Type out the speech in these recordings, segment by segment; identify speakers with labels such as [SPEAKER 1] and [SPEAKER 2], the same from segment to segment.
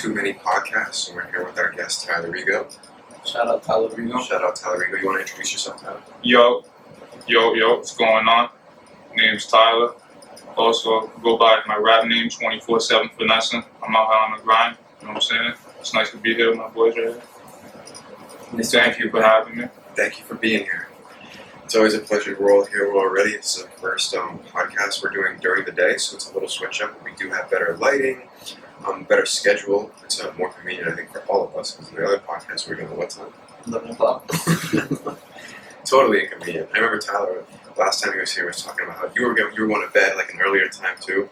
[SPEAKER 1] Too Many Podcasts, and we're here with our guest Tyler Rego.
[SPEAKER 2] Shout out Tyler Rego.
[SPEAKER 1] Shout out Tyler Rego. You want to introduce yourself, Tyler?
[SPEAKER 3] Yo, what's going on? Name's Tyler. Also, go by my rap name, 247FINESSN. I'm out here on the grind, you know what I'm saying? It's nice to be here with my boys right here. Thank you for having me.
[SPEAKER 1] Thank you for being here. It's always a pleasure. We're all here already. It's the first podcast we're doing during the day, so it's a little switch up. We do have better lighting, better schedule. It's more convenient, I think, for all of us, because the other podcasts we're doing at what time?
[SPEAKER 2] 11 o'clock.
[SPEAKER 1] Totally inconvenient. I remember Tyler, last time he was here, was talking about how you were going to bed like an earlier time too.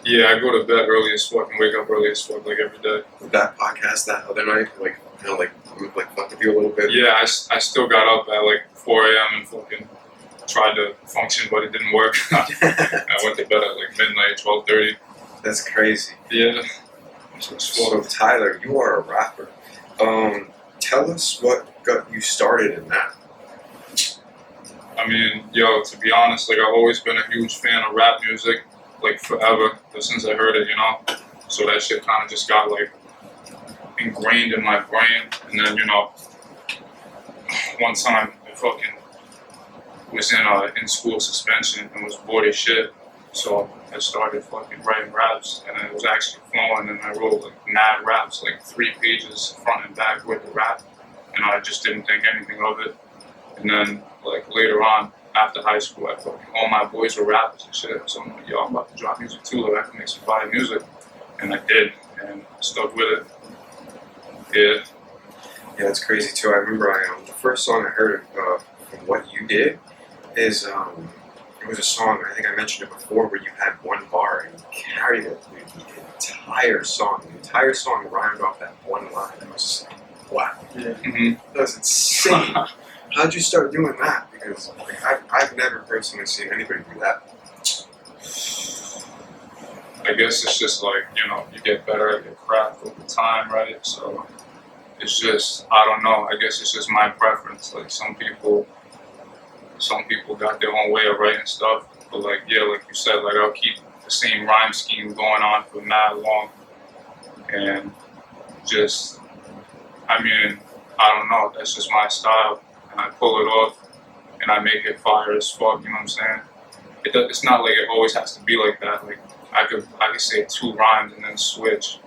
[SPEAKER 3] Yeah, I go to bed early as fuck and wake up early as fuck, like every day.
[SPEAKER 1] With that podcast that other night, like fuck with you a little bit.
[SPEAKER 3] Yeah, I still got up at like 4 a.m. and fucking tried to function, but it didn't work. I went to bed at like midnight, 12:30.
[SPEAKER 1] That's crazy.
[SPEAKER 3] Yeah.
[SPEAKER 1] So Tyler, you are a rapper. Tell us what got you started in that.
[SPEAKER 3] I mean, to be honest, like I've always been a huge fan of rap music, like forever, since I heard it, you know? So that shit kind of just got like ingrained in my brain. And then, one time I fucking was in school suspension and was bored as shit. So I started fucking writing raps, and it was actually flowing, and I wrote like mad raps, like 3 pages front and back with the rap, and I just didn't think anything of it. And then like later on, after high school, all my boys were rappers and shit, so I'm like, I'm about to drop music too, like I can make some fire music. And I did, and stuck with it. Yeah,
[SPEAKER 1] that's crazy too. I remember the first song I heard from what you did is it was a song, I think I mentioned it before, where you had one bar and you carried it through the entire song. The entire song rhymed off that one line. It was just like, wow.
[SPEAKER 2] Yeah.
[SPEAKER 3] Mm-hmm.
[SPEAKER 1] That was insane. How'd you start doing that? Because I've never personally seen anybody do that.
[SPEAKER 3] I guess it's just like, you get better at your craft over time, right? So it's just, I don't know, I guess it's just my preference. Like some people got their own way of writing stuff, but like you said, like I'll keep the same rhyme scheme going on for mad long, and just, I don't know, that's just my style, and I pull it off, and I make it fire as fuck, you know what I'm saying? It's not like it always has to be like that, like I could say 2 rhymes and then switch,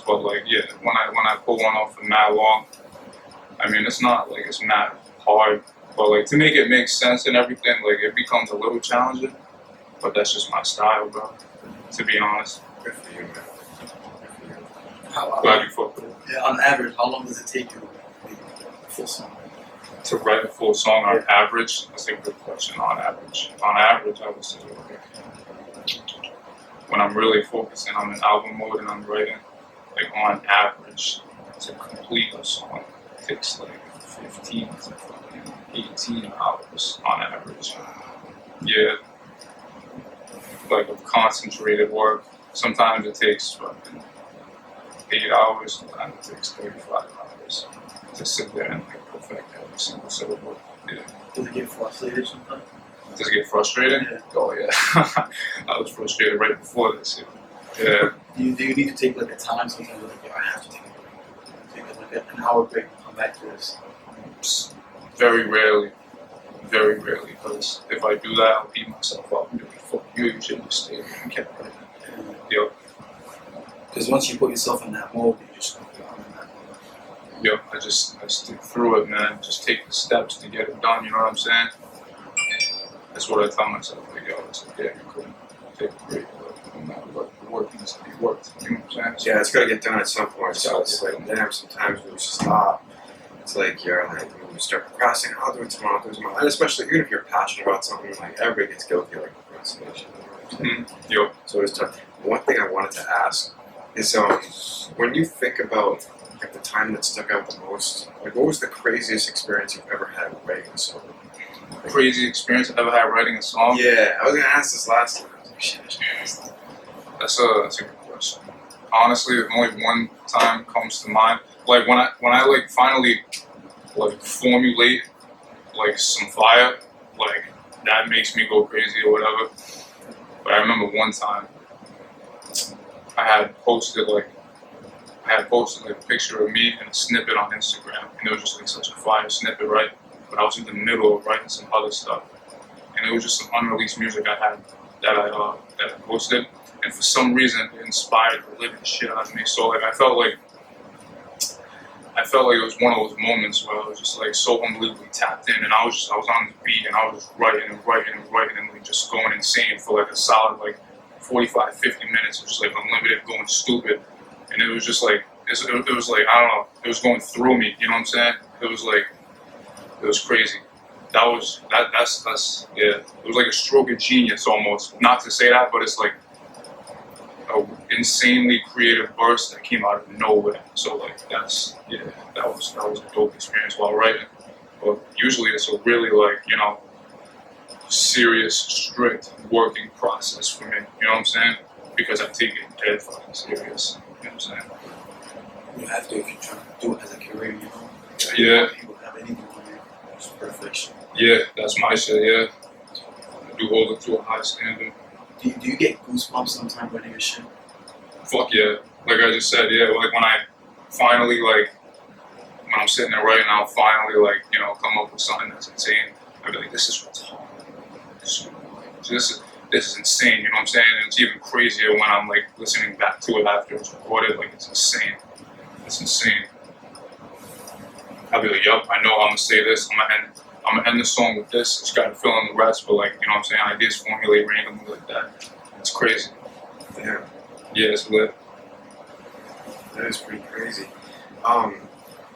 [SPEAKER 3] but like, when I pull one off for mad long, it's not like it's mad hard. But like to make it make sense and everything, like it becomes a little challenging. But that's just my style, bro. To be honest.
[SPEAKER 1] Good for you, man. Good for you.
[SPEAKER 3] Glad you fuck with it.
[SPEAKER 2] Yeah, on average, how long does it take you to make a full song?
[SPEAKER 3] To write a full song on average? That's a good question. On average, I would say like, when I'm really focusing on an album mode and I'm writing, like on average, to complete a song, it takes like 15 to 18 hours on average. Yeah. Like of concentrated work. Sometimes it takes 8 hours, sometimes it takes 35 hours to sit there and like perfect every single syllable. Yeah.
[SPEAKER 2] Does it get frustrated sometimes?
[SPEAKER 3] Does it get frustrated?
[SPEAKER 2] Yeah.
[SPEAKER 3] Oh yeah. I was frustrated right before this. Yeah.
[SPEAKER 2] Do you need to take like a time sometimes like, I have to take a break. Take like an hour break and come back to this?
[SPEAKER 3] Very rarely, because if I do that, I'll beat myself up and be like, fuck you should just stay there and keep writing. Yep.
[SPEAKER 2] Because once you put yourself in that mode, you just go on in that mode.
[SPEAKER 3] Yep, I stick through it, man. Just take the steps to get it done, you know what I'm saying? That's what I tell myself, like, it's like, you couldn't take a break, but no matter what, the work needs to be worked, you know what I'm saying?
[SPEAKER 1] Yeah, it's got to get done at some point, so it's like, damn, sometimes we just stop. It's like you're like, when you start procrastinating, I'll do it tomorrow, And especially even if you're passionate about something, like everybody gets guilty of like procrastination.
[SPEAKER 3] Yep.
[SPEAKER 1] So it's tough. One thing I wanted to ask is, when you think about like the time that stuck out the most, like what was the craziest experience you've ever had writing a song?
[SPEAKER 3] Crazy experience I've ever had writing a song?
[SPEAKER 1] Yeah, I was gonna ask this last time. I was like, shit, I should ask that.
[SPEAKER 3] That's a good question. Honestly, only one time comes to mind. Like when I like finally like formulate like some fire, like that makes me go crazy or whatever. But I remember one time I had posted like a picture of me and a snippet on Instagram, and it was just like such a fire snippet, right? But I was in the middle of writing some other stuff, and it was just some unreleased music I had that I posted, and for some reason it inspired the living shit out of me. So like I felt like it was one of those moments where I was just like so unbelievably tapped in, and I was on the beat, and I was just writing and like just going insane for like a solid like 45, 50 minutes, just like unlimited going stupid, and it was just like it was like I don't know, it was going through me, you know what I'm saying? It was crazy. That's yeah. It was like a stroke of genius almost. Not to say that, but it's like a insanely creative burst that came out of nowhere. So like that was a dope experience while writing. But usually it's a really like, you know, serious, strict working process for me. You know what I'm saying? Because I take it dead fucking serious. You know what I'm saying?
[SPEAKER 2] You have to if you're trying to do it as a career, you know.
[SPEAKER 3] Yeah.
[SPEAKER 2] People have anything on you. It's perfection.
[SPEAKER 3] Yeah, that's my shit, yeah. I do hold it to a high standard.
[SPEAKER 2] Do you get goosebumps sometimes writing your shit?
[SPEAKER 3] Fuck yeah. Like I just said, yeah, like when I finally like when I'm sitting there writing, I'll finally like, you know, come up with something that's insane. I'll be like, this is what's hard. This is insane, you know what I'm saying? And it's even crazier when I'm like listening back to it after it's recorded, like it's insane. It's insane. I'll be like, yup, I know I'm gonna say this, I'm gonna end the song with this, just gotta fill in the rest, but like, you know what I'm saying, ideas formulate randomly like that. It's crazy.
[SPEAKER 1] Yeah,
[SPEAKER 3] Yeah, it's lit.
[SPEAKER 1] that is pretty crazy.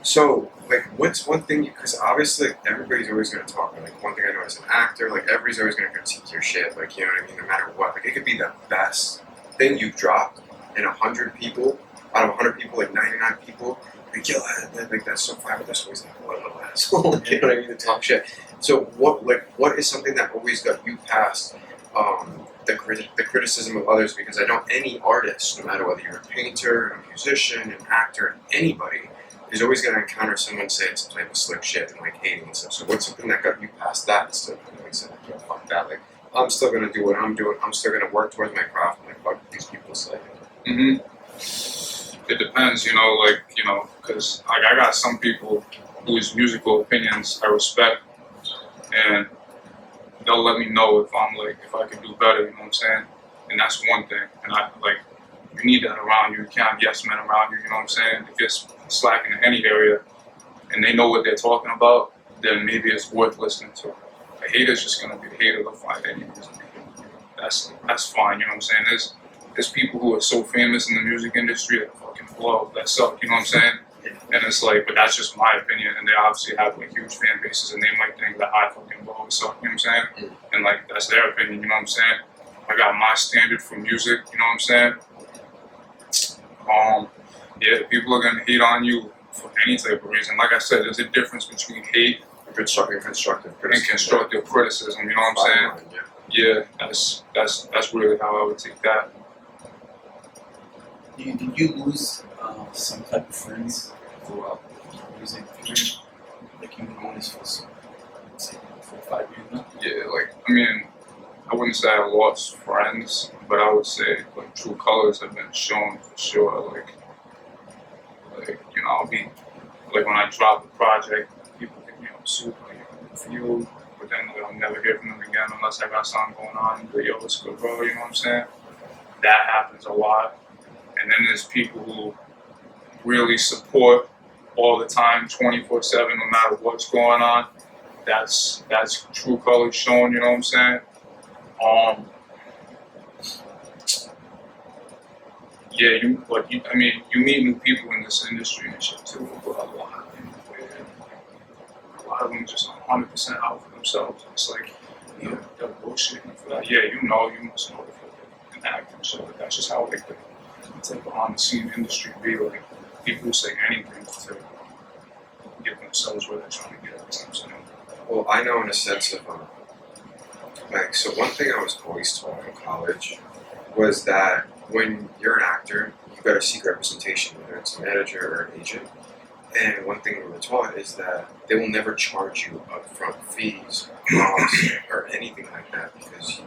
[SPEAKER 1] So like, what's one thing? Because obviously, like, everybody's always going to talk. Like, one thing I know as an actor, like everybody's always going to critique your shit. Like, you know what I mean? No matter what, like it could be the best thing you've dropped, and 100 people out of 100 people, like 99 people, like yo, that's so fire. But that's always like one little asshole. Like, you know what I mean? To talk shit. So what is something that always got you past the criticism of others? Because I know any artist, no matter whether you're a painter, a musician, an actor, anybody, is always going to encounter someone saying some type of slick shit and like hating and stuff. So what's something that got you past that instead of like saying, yo, fuck that? Like, I'm still going to do what I'm doing. I'm still going to work towards my craft. Like, fuck what these people say.
[SPEAKER 3] It depends, you know, like, you know, because like, I got some people whose musical opinions I respect, and they'll let me know if I'm like, if I can do better, you know what I'm saying? And that's one thing. And I like, you need that around you. You can't have yes men around you, you know what I'm saying? If you're slacking in any area and they know what they're talking about, then maybe it's worth listening to. A hater's just gonna be a hater. They'll find any reason to hate you. That's fine, you know what I'm saying? There's people who are so famous in the music industry that fucking blow, that suck, you know what I'm saying? And it's like, but that's just my opinion, and they obviously have like huge fan bases, and they might think that I fucking blow, suck, you know what I'm saying? And like, that's their opinion, you know what I'm saying? I got my standard for music, you know what I'm saying? Yeah, people are gonna hate on you for any type of reason. Like I said, there's a difference between hate
[SPEAKER 1] And constructive criticism.
[SPEAKER 3] and constructive criticism, you know what I'm saying? Yeah, that's really how I would take that.
[SPEAKER 2] Did you lose some type of friends throughout the music career? Like you've been doing this for some, let's say, 4 or 5 years now?
[SPEAKER 3] Yeah, like, I mean, I wouldn't say I lost friends, but I would say like true colors have been shown for sure. Like you know, I'll be like when I drop a project, people get me up super confused, but then I'll never hear from them again unless I got something going on. But yo, what's good, bro? You know what I'm saying? That happens a lot. And then there's people who really support all the time, 24/7, no matter what's going on. That's true colors shown. You know what I'm saying? Yeah, I mean, you meet new people in this industry and shit too, but a lot of them just 100% out for themselves. It's like, you know, they're bullshitting for that. Yeah, you must know if you're an actor, so that's just how like the type of behind the scene industry be. Like, people who say anything to get themselves where they're trying to get. You know what I'm saying?
[SPEAKER 1] Well, I know in a sense of like, so one thing I was always taught in college was that when you're an actor, you got to seek representation, whether it's a manager or an agent. And one thing we were taught is that they will never charge you upfront fees, costs, or anything like that, because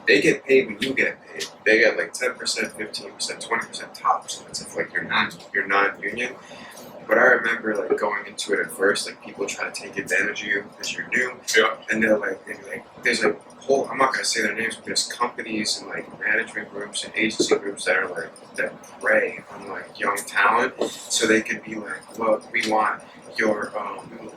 [SPEAKER 1] they get paid when you get paid. They get like 10%, 15%, 20% tops. That's if like you're non-union. But I remember like going into it at first, like people try to take advantage of you because you're new.
[SPEAKER 3] Yeah.
[SPEAKER 1] And they're like, there's a whole, I'm not gonna say their names, but there's companies and like management groups and agency groups that are like, that prey on like young talent. So they could be like, look, we want your,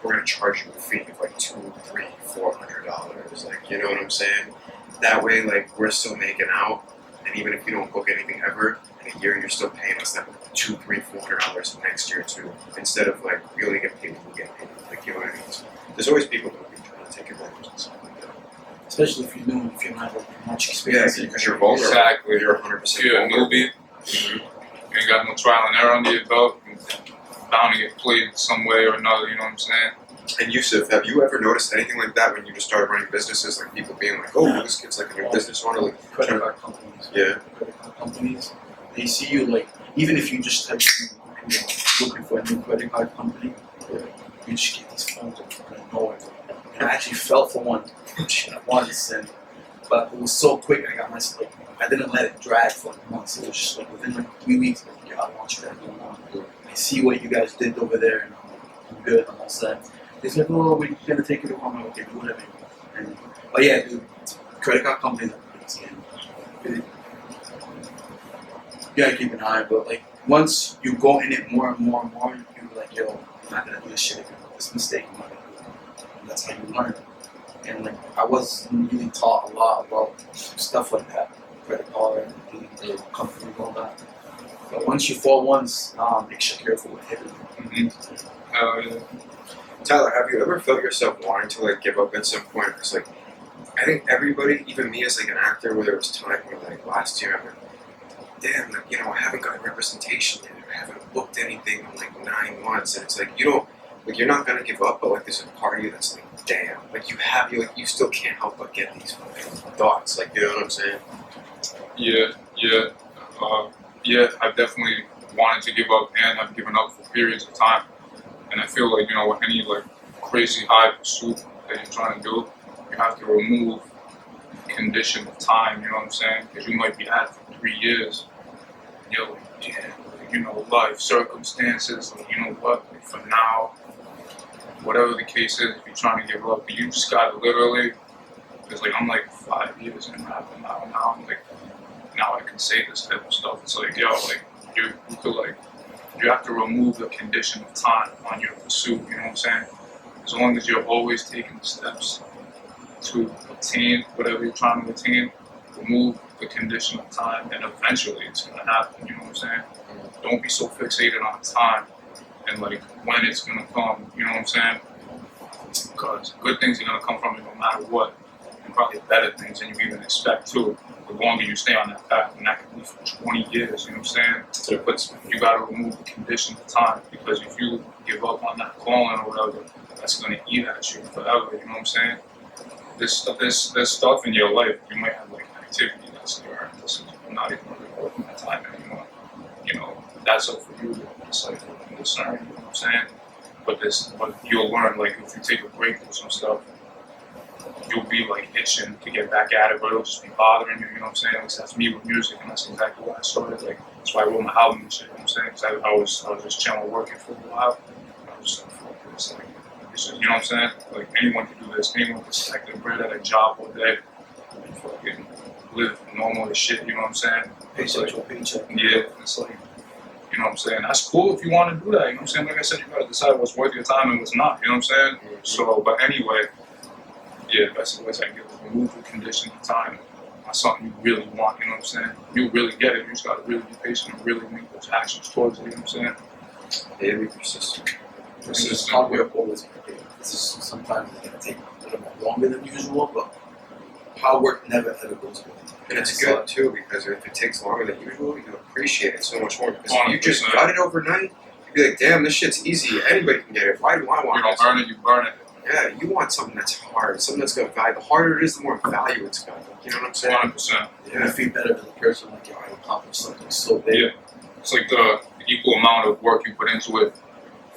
[SPEAKER 1] we're gonna charge you a fee of like $200, $300, $400. Like, you know what I'm saying? That way, like, we're still making out. And even if you don't book anything ever, in a year you're still paying us that $200, $300, $400 next year too. Instead of like, we only get paid when we get paid. Like, you know what I mean? So there's always people who be trying to take advantage and stuff like that.
[SPEAKER 2] Especially if you're new, if you don't have like, much experience.
[SPEAKER 1] Yeah, because you're vulnerable.
[SPEAKER 3] Exactly.
[SPEAKER 1] You're 100%
[SPEAKER 3] If you're a
[SPEAKER 1] vulnerable.
[SPEAKER 3] newbie, you ain't got no trial and error under your belt, you're bound to get played some way or another, you know what I'm saying?
[SPEAKER 1] And Yusuf, have you ever noticed anything like that when you just started running businesses? Like people being like, "Oh, this kid's like a new business owner." Like,
[SPEAKER 2] Credit card companies.
[SPEAKER 1] yeah.
[SPEAKER 2] Credit card companies. They see you like, even if you just type in looking for a new credit card company, you just get these phones out of nowhere. And I actually fell for one once, but it was so quick. I got myself like, I didn't let it drag for like months. It was just like within like 3 weeks, like, yeah, I want you guys going on. I see what you guys did over there, and I'm good. I'm all set. He's like, oh, we're gonna take it over. I'm like, okay, do whatever. And, but yeah, dude, credit card companies are pretty scam. You gotta keep an eye, but like once you go in it more and more and more, you're like, yo, I'm not gonna do this shit again. This mistake, I'm not gonna do it. And that's how you learn. And like I was really taught a lot about stuff like that, credit card, and company, and all that. But once you fall once, make sure you're careful with everything.
[SPEAKER 3] Hell yeah.
[SPEAKER 1] Tyler, have you ever felt yourself wanting to like give up at some point? Because like, I think everybody, even me as like an actor, where there was time where like last year, I'm like, damn, like, you know, I haven't gotten representation yet. I haven't booked anything in like 9 months, and it's like you don't, like you're not gonna give up, but like there's a part of you that's like, damn, like you still can't help but get these fucking thoughts, like you know what I'm saying?
[SPEAKER 3] Yeah. Yeah, I've definitely wanted to give up, and I've given up for periods of time. And I feel like, you know, with any like crazy high pursuit that you're trying to do, you have to remove the condition of time, you know what I'm saying? Because you might be at it for 3 years, and you're like, yeah, like, you know, life, circumstances, like, you know what, like, for now, whatever the case is, if you're trying to give up, you just gotta literally, because like I'm like 5 years in rapping now, I'm like, now I can say this type of stuff. It's like, yo, like, you could like, you have to remove the condition of time on your pursuit, you know what I'm saying? As long as you're always taking the steps to attain whatever you're trying to attain, remove the condition of time, and eventually it's gonna happen, you know what I'm saying? Don't be so fixated on time and like when it's gonna come, you know what I'm saying? Because good things are gonna come from it no matter what, and probably better things than you even expect too. The longer you stay on that path, and that could be for 20 years, you know what I'm saying? But you gotta remove the condition of time, because if you give up on that calling or whatever, that's gonna eat at you forever, you know what I'm saying? There's stuff in your life, you might have like an activity that's like, alright, listen, I'm not even really working my time anymore. You know, that's up for you to decide and discern, you know what I'm saying? But you'll learn, like, if you take a break from some stuff, you'll be like itching to get back at it, but it'll just be bothering you, you know what I'm saying? At least that's me with music, and that's exactly why I started. Like, that's why I wrote my album and shit, you know what I'm saying? Because I was just chilling working for a while. I was just like, fuck this, like, it's just, you know what I'm saying? Like, anyone can do this. Anyone can stack their bread at a job all day and fucking live normal as shit, you know what I'm saying?
[SPEAKER 2] Paycheck to paycheck.
[SPEAKER 3] Yeah, it's like, you know what I'm saying? That's cool if you want to do that, you know what I'm saying? Like I said, you gotta decide what's worth your time and what's not, you know what I'm saying? So, but anyway, yeah, the best advice I give is remove the condition of time. That's something you really want, you know what I'm saying? You really get it, you just gotta really be patient and really make those actions towards it, you know what I'm saying?
[SPEAKER 1] Yeah, be persistent.
[SPEAKER 2] It's hard work always. This is sometimes it's gonna take a little bit longer than usual, but hard work never ever goes away.
[SPEAKER 1] And it's good too, because if it takes longer than usual, you appreciate it so much more. Because if you just got it overnight, you'd be like, damn, this shit's easy. Anybody can get it. Why do I want it?
[SPEAKER 3] You don't earn it, you burn it.
[SPEAKER 1] Yeah, you want something that's hard, something that's got value. The harder it is, the more value it's got. You know what I'm saying?
[SPEAKER 3] 100%.
[SPEAKER 2] You're gonna feel better as a person, like, yo, I accomplished something so big.
[SPEAKER 3] Yeah. It's like the equal amount of work you put into it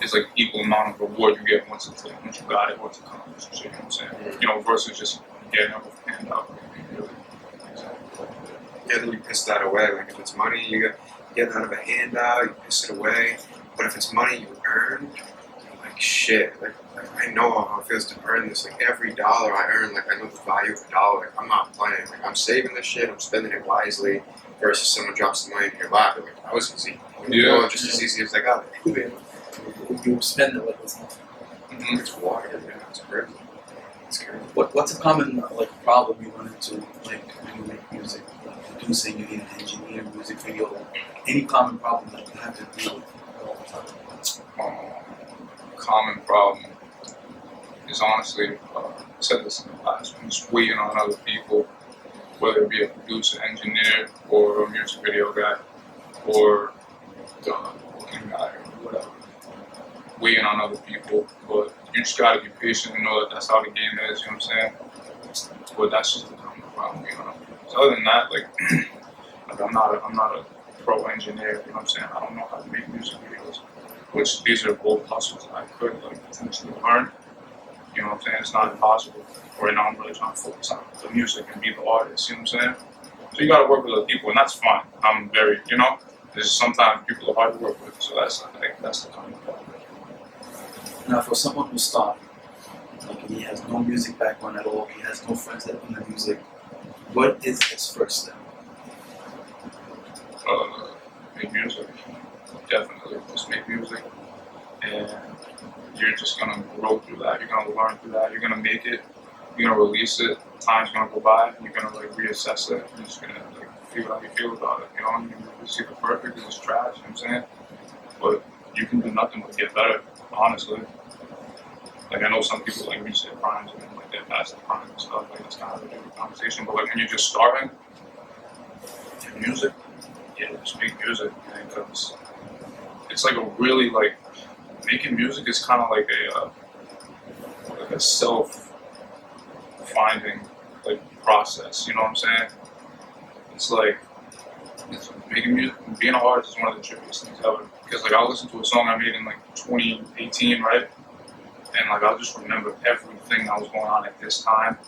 [SPEAKER 3] is like the equal amount of reward you get once you got it, once it's accomplished. You know what I'm saying? You know, versus just getting up with a hand out.
[SPEAKER 1] Yeah, then you piss that away. Like if it's money, you get it out of a handout, you piss it away. But if it's money you earn, you're like shit. Like I know how it feels to earn this. Like every dollar I earn, like I know the value of a dollar. Like I'm not playing. Like I'm saving this shit. I'm spending it wisely. Versus someone drops the money in your lap. Like that was easy.
[SPEAKER 3] Yeah.
[SPEAKER 1] Just as easy as I got it.
[SPEAKER 2] You spend it like it's nothing.
[SPEAKER 1] It's water. Yeah, it's crazy. It's crazy.
[SPEAKER 2] What's a common problem you run into like when you make music, like producing, you need an engineer, music video, any common problem that you have to deal with all the time?
[SPEAKER 3] Common problem is honestly, I said this in the past, I'm just waiting on other people, whether it be a producer, engineer, or a music video guy, or booking guy, or whatever. Waiting on other people, but you just gotta be patient and know that that's how the game is, you know what I'm saying? But that's just the common problem, you know. So other than that, like, like I'm not a pro engineer, you know what I'm saying? I don't know how to make music videos, which these are both hustles I could like potentially learn. You know what I'm saying? It's not impossible. Right now I'm really trying to focus on the music and be the artist, you know what I'm saying? So you gotta work with other people and that's fine. I'm very, you know, there's sometimes people are hard to work with, so that's the common problem.
[SPEAKER 2] Now, for someone who's starting, like he has no music background at all, he has no friends that do the music, what is his first step?
[SPEAKER 3] Make music. Definitely, just make music, and you're just gonna grow through that. You're gonna learn through that. You're gonna make it. You're gonna release it. Time's gonna go by. You're gonna like reassess it. You're just gonna like feel how you feel about it. You know, you see the perfect is trash. You know what I'm saying? But you can do nothing but get better. Honestly, like I know some people like reach their primes and then like they're past their primes and stuff. Like it's kind of a different conversation. But like when you're just starting, in music, yeah, just make music, man, because it's like a really like making music is kind of like a self finding like process. You know what I'm saying? It's like it's making music, being an artist is one of the trickiest things ever. Because like I'll listen to a song I made in like 2018, right? And like I'll just remember everything that was going on at this time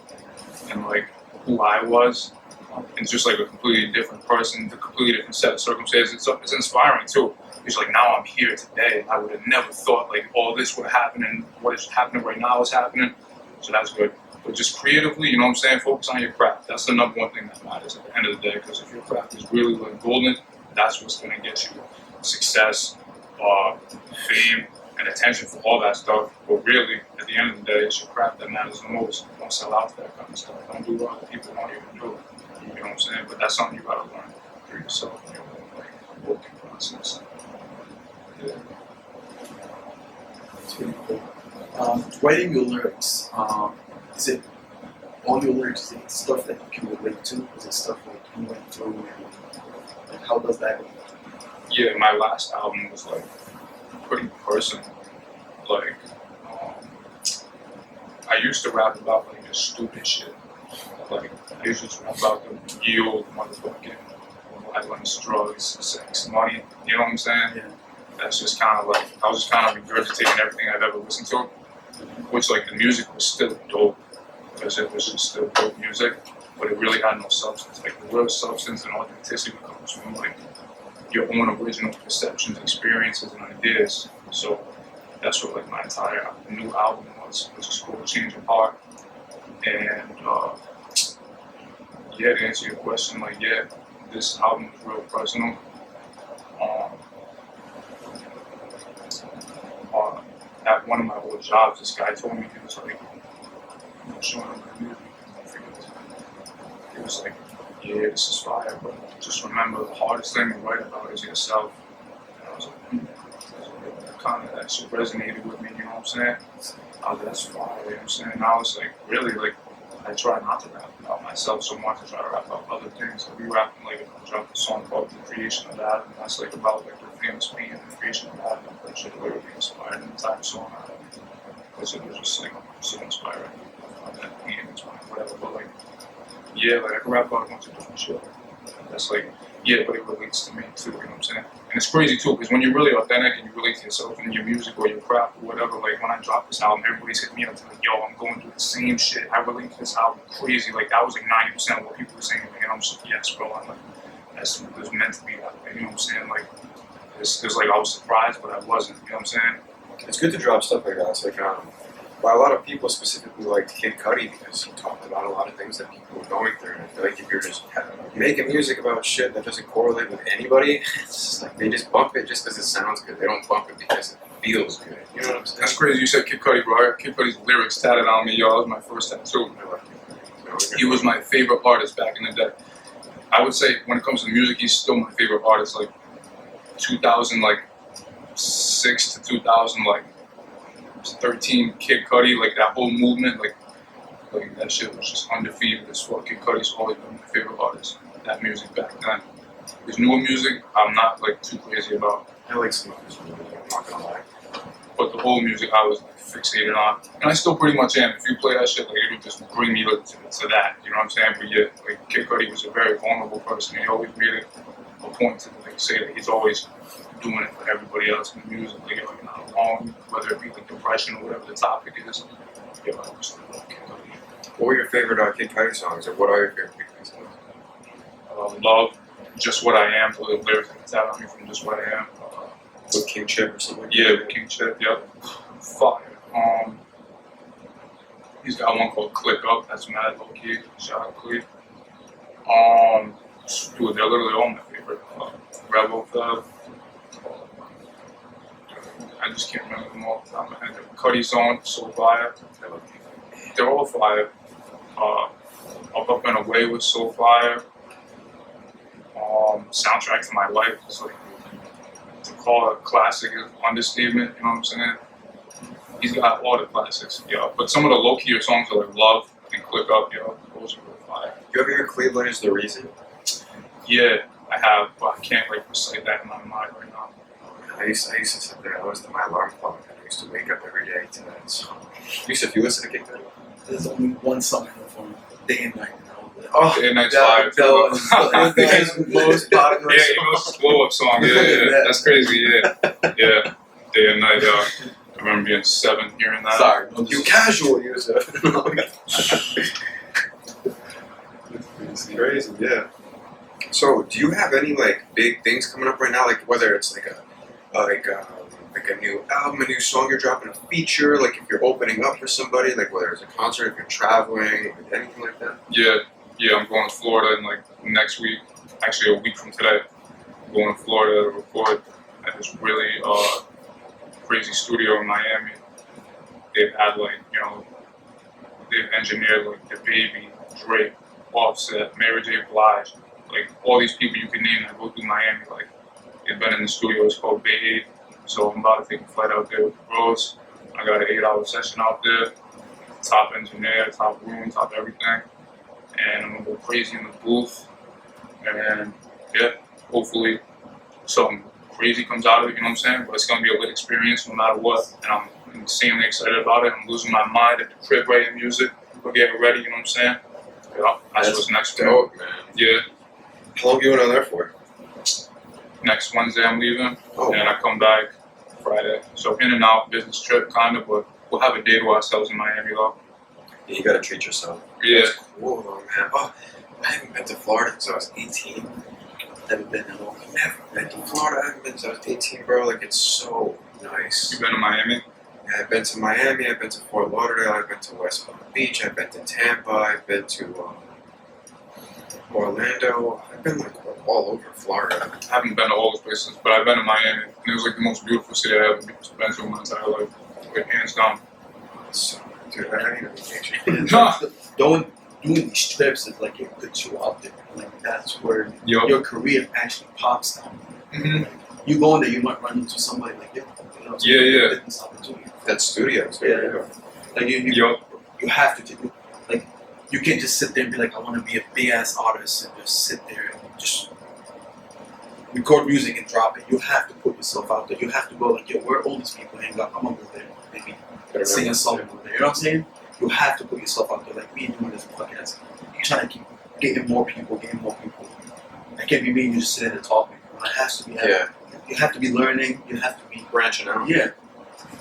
[SPEAKER 3] and like who I was. It's just like a completely different person, a completely different set of circumstances. It's inspiring too. It's like now I'm here today. I would have never thought like all this would happen and what is happening right now is happening. So that's good. But just creatively, you know what I'm saying? Focus on your craft. That's the number one thing that matters at the end of the day. Because if your craft is really like golden, that's what's gonna get you success, fame, and attention for all that stuff. But really, at the end of the day, it's your craft that matters the most. Don't sell out to that kind of stuff. Don't do what other people don't even do. You know what I'm saying? But that's something you gotta learn through yourself in your own like working process. Yeah.
[SPEAKER 2] It's really cool. Writing your lyrics, is it all your lyrics? Is it stuff that you can relate to? Is it stuff like you went through? And how does that go?
[SPEAKER 3] Yeah, my last album was like pretty personal. Like, I used to rap about like just stupid shit. Like, I used to just rap about the yield, motherfucking violence, drugs, sex, money. You know what I'm saying?
[SPEAKER 2] Yeah.
[SPEAKER 3] That's just kind of like, I was just kind of regurgitating everything I've ever listened to. Which, like, the music was still dope. Because it was just still dope music. But it really had no substance. Like, the real substance and authenticity comes from, like, your own original perceptions, experiences, and ideas. So that's what like my entire new album was, which is called Change of Heart. And yeah, to answer your question, like yeah, this album is real personal. At one of my old jobs, this guy told me, he was like, you know, showing him my music, he was like, yeah, this is fire, but just remember the hardest thing to write about is yourself. And I was like, kind of that shit resonated with me, you know what I'm saying? I was like, that's fire, you know what I'm saying? And I was like, really, like, I try not to rap about myself so much, I try to rap about other things. Like, we rapping, like, I dropped a song called The Creation of That, and that's like about like the famous pain and the creation of that, and that shit really inspired an entire song out of it. Because it was just like so inspiring. That pain, inspiring, whatever, but like, yeah, like I can rap about a bunch of different shit. That's like, Yeah, but it relates to me too, you know what I'm saying? And it's crazy too, because when you're really authentic and you relate to yourself in your music or your craft or whatever, like when I dropped this album, everybody's hitting me up like, yo, I'm going through the same shit. I relate to this album crazy. Like that was like 90% of what people were saying. Like, and I'm just like, yes, bro. I'm like, that's it was meant to be that way. You know what I'm saying? Like, it's like I was surprised, but I wasn't. You know what I'm saying?
[SPEAKER 1] It's good to drop stuff like that. It's like, well, a lot of people specifically liked Kid Cudi because he talked about a lot of things that people were going through. And I feel like if you're just making music about shit that doesn't correlate with anybody, it's just like they just bump it just because it sounds good. They don't bump it because it feels good. You know what I'm saying?
[SPEAKER 3] That's crazy. You said Kid Cudi, bro. I got Kid Cudi's lyrics tatted on me, yo. That was my first tattoo. He was my favorite artist back in the day. I would say when it comes to music, he's still my favorite artist. Like 2006 to 2013, Kid Cudi, like that whole movement, like that shit was just undefeated as fuck. Kid Cudi's always been my favorite artist. That music back then. His newer music, I'm not like too crazy about.
[SPEAKER 1] I like some of his music, I'm not gonna lie.
[SPEAKER 3] But the whole music I was like, fixated on, and I still pretty much am. If you play that shit, like it would just bring me to that. You know what I'm saying? But yeah, like Kid Cudi was a very vulnerable person. He always made it a point to like say that he's always doing it for everybody else in the music. Like you're not alone, whether it be like depression or whatever the topic is. Yeah, I just love Kid Cudi.
[SPEAKER 1] What were your favorite Kid Cudi songs, or what are your favorite Kid Cudi songs?
[SPEAKER 3] Love, Just What I Am. The lyrics that tell me from Just What I Am.
[SPEAKER 1] With King Chip or something?
[SPEAKER 3] Yeah, with King Chip. Yep. Fire. He's got one called Click Up. That's mad low key. Shout out Click. Dude, they're literally all my favorite. Rebel Thug. I just can't remember them all off the top of my head. Cudi's on, so fire. They're all fire. Up and Away was so fire. Soundtrack to My Life is like, to call it a classic is understatement, you know what I'm saying? He's got all the classics, yo. But some of the low-key songs are like Love and Click Up, yo. Those are really fire.
[SPEAKER 1] You ever hear Cleveland Is the Reason?
[SPEAKER 3] Yeah, I have, but I can't like recite that in my mind right now.
[SPEAKER 1] I used to sit there, that was my alarm clock, and I used to wake up every day to that song. Yusuf, you listen to Kid Cudi?
[SPEAKER 2] There's only one song in the phone, Day and Night.
[SPEAKER 1] Oh,
[SPEAKER 3] Day and Night's
[SPEAKER 2] that
[SPEAKER 3] fire.
[SPEAKER 2] was his most popular
[SPEAKER 3] Yeah, he was a blow-up song. Yeah. That's crazy. Yeah. Day and Night. I remember being 7 hearing that.
[SPEAKER 2] Sorry,
[SPEAKER 1] you casual Yusuf. It's crazy, yeah. So, do you have any like big things coming up right now? Like whether it's like a new album, a new song you're dropping, a feature, like if you're opening up for somebody, like whether it's a concert, if you're traveling, or anything like that?
[SPEAKER 3] Yeah, I'm going to Florida in like next week. Actually, a week from today. I'm going to Florida to record at this really crazy studio in Miami. They've had like, you know, they've engineered like The Baby, Drake, Offset, Mary J. Blige, like all these people you can name that go through Miami. Like they've been in the studio. It's called Bay 8. So I'm about to take a flight out there with the bros. I got an 8-hour session out there. Top engineer, top room, top everything. And I'm gonna go crazy in the booth. And yeah, hopefully something crazy comes out of it, you know what I'm saying? But it's gonna be a lit experience no matter what. And I'm insanely excited about it. I'm losing my mind at the crib writing music. We're getting ready, you know what I'm saying? Yeah, that's what's next.
[SPEAKER 1] Dope, man.
[SPEAKER 3] Yeah.
[SPEAKER 1] How long are you going on there for?
[SPEAKER 3] Next Wednesday I'm leaving.
[SPEAKER 1] Oh.
[SPEAKER 3] And I come back Friday. So in and out, business trip kind of, but we'll have a day to ourselves in Miami though.
[SPEAKER 1] Yeah, you gotta treat yourself.
[SPEAKER 3] Yeah.
[SPEAKER 1] That's cool though, man. Oh, I haven't been to Florida since I was 18.
[SPEAKER 2] Never been at all.
[SPEAKER 1] Never been to Florida. I haven't been since I was 18, bro. Like, it's so nice.
[SPEAKER 3] You been to Miami?
[SPEAKER 1] Yeah, I've been to Miami, I've been to Fort Lauderdale, I've been to West Palm Beach, I've been to Tampa, I've been to Orlando. I've been like all over Florida.
[SPEAKER 3] I haven't been to all those places, but I've been to Miami. And it was like the most beautiful city I ever been to in my entire life. Like, hands down.
[SPEAKER 1] So, dude, I need a vacation.
[SPEAKER 2] Doing these trips is like it puts you out there. Like that's where
[SPEAKER 3] Yo.
[SPEAKER 2] your career actually pops down.
[SPEAKER 3] Mm-hmm.
[SPEAKER 2] You go in there, you might run into somebody like that. You know,
[SPEAKER 3] Yeah.
[SPEAKER 2] business opportunity.
[SPEAKER 1] That studio.
[SPEAKER 2] Yeah. Like you have to take it. Like you can't just sit there and be like, I want to be a big ass artist and just sit there and just record music and drop it. You have to put yourself out there. You have to go like, yo, where all these people hang out? I'm gonna go there, maybe sing a song over there. You know what I'm saying? You have to put yourself out there. Like me doing this podcast, trying to keep getting more people. And I can't be me and you just sitting there talking. It has to be.
[SPEAKER 1] Yeah.
[SPEAKER 2] You have to be learning. You have to be
[SPEAKER 1] Branching out.
[SPEAKER 2] yeah.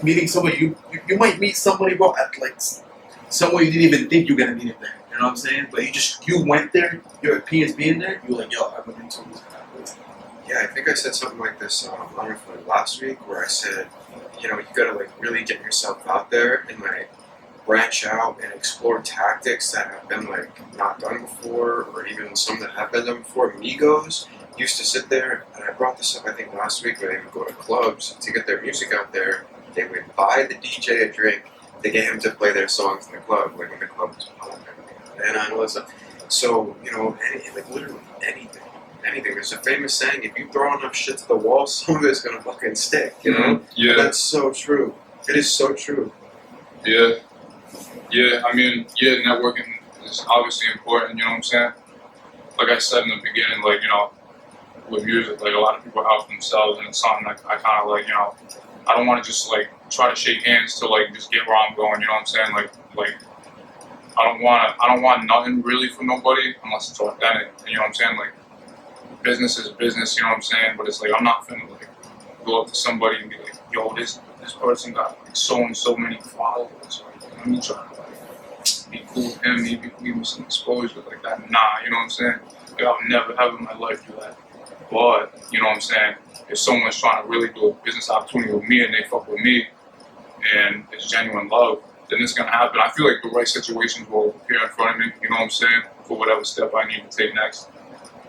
[SPEAKER 2] Meeting somebody, you might meet somebody, bro, at like somewhere you didn't even think you were gonna meet him there. You know what I'm saying? But you went there. Your opinions being there. You were like, yo, I'm gonna do this.
[SPEAKER 1] Yeah, I think I said something like this. I don't know if it was last week, where I said, you know, you gotta like really get yourself out there and like branch out and explore tactics that have been like not done before, or even some that have been done before. Migos used to sit there, and I brought this up I think last week, where they would go to clubs to get their music out there. They would buy the DJ a drink to get him to play their songs in the club, like when the club was popping and all that stuff. So, you know, like literally anything. There's a famous saying: if you throw enough shit to the wall, some of it's gonna fucking stick. You know?
[SPEAKER 3] Yeah.
[SPEAKER 1] And that's so true. It is so true.
[SPEAKER 3] Yeah. Yeah. I mean, yeah, networking is obviously important. You know what I'm saying? Like I said in the beginning, like, you know, with music, like a lot of people help themselves, and it's something that I kind of like, you know, I don't want to just like try to shake hands to like just get where I'm going. You know what I'm saying? Like I don't want nothing really from nobody unless it's authentic. You know what I'm saying? Like business is business. You know what I'm saying? But it's like I'm not finna like go up to somebody and be like, yo, this person got like so and so many followers. Like, let me try to like be cool with him. Maybe give me some exposure like that. Nah, you know what I'm saying? Like, I'll never ever in my life do that. But you know what I'm saying? If someone's trying to really do a business opportunity with me and they fuck with me and it's genuine love, then it's gonna happen. I feel like the right situations will appear in front of me, you know what I'm saying, for whatever step I need to take next.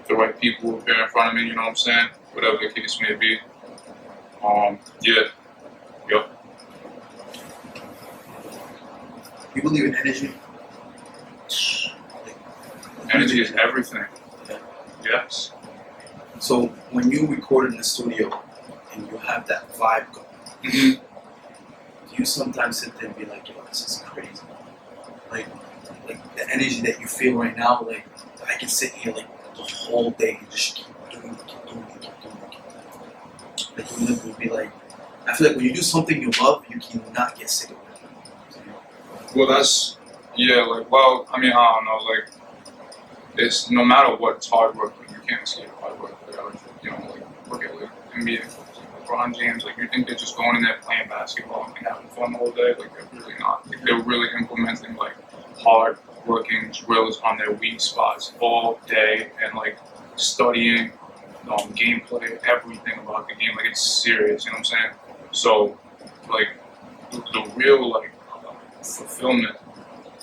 [SPEAKER 3] The right people will appear in front of me, you know what I'm saying, whatever the case may be. Yeah. Yep.
[SPEAKER 2] You believe in energy?
[SPEAKER 3] Energy is everything.
[SPEAKER 2] Yeah.
[SPEAKER 3] Yes.
[SPEAKER 2] So when you record in the studio and you have that vibe going,
[SPEAKER 3] Mm-hmm.
[SPEAKER 2] do you sometimes sit there and be like, yo, this is crazy? Like the energy that you feel right now, like I can sit here like the whole day and just keep doing it. Like you literally be like, I feel like when you do something you love, you cannot get sick of it.
[SPEAKER 3] Well, that's, yeah, like, well, I mean, I don't know, like, it's no matter what, it's hard work. Like, you can't escape hard work. Like, you know, like, look at like NBA, LeBron James. Like, you think they're just going in there playing basketball and having fun all day? Like, they're really not. Like, they're really implementing like hard working drills on their weak spots all day and like studying gameplay, everything about the game. Like, it's serious. You know what I'm saying? So, like, the real like fulfillment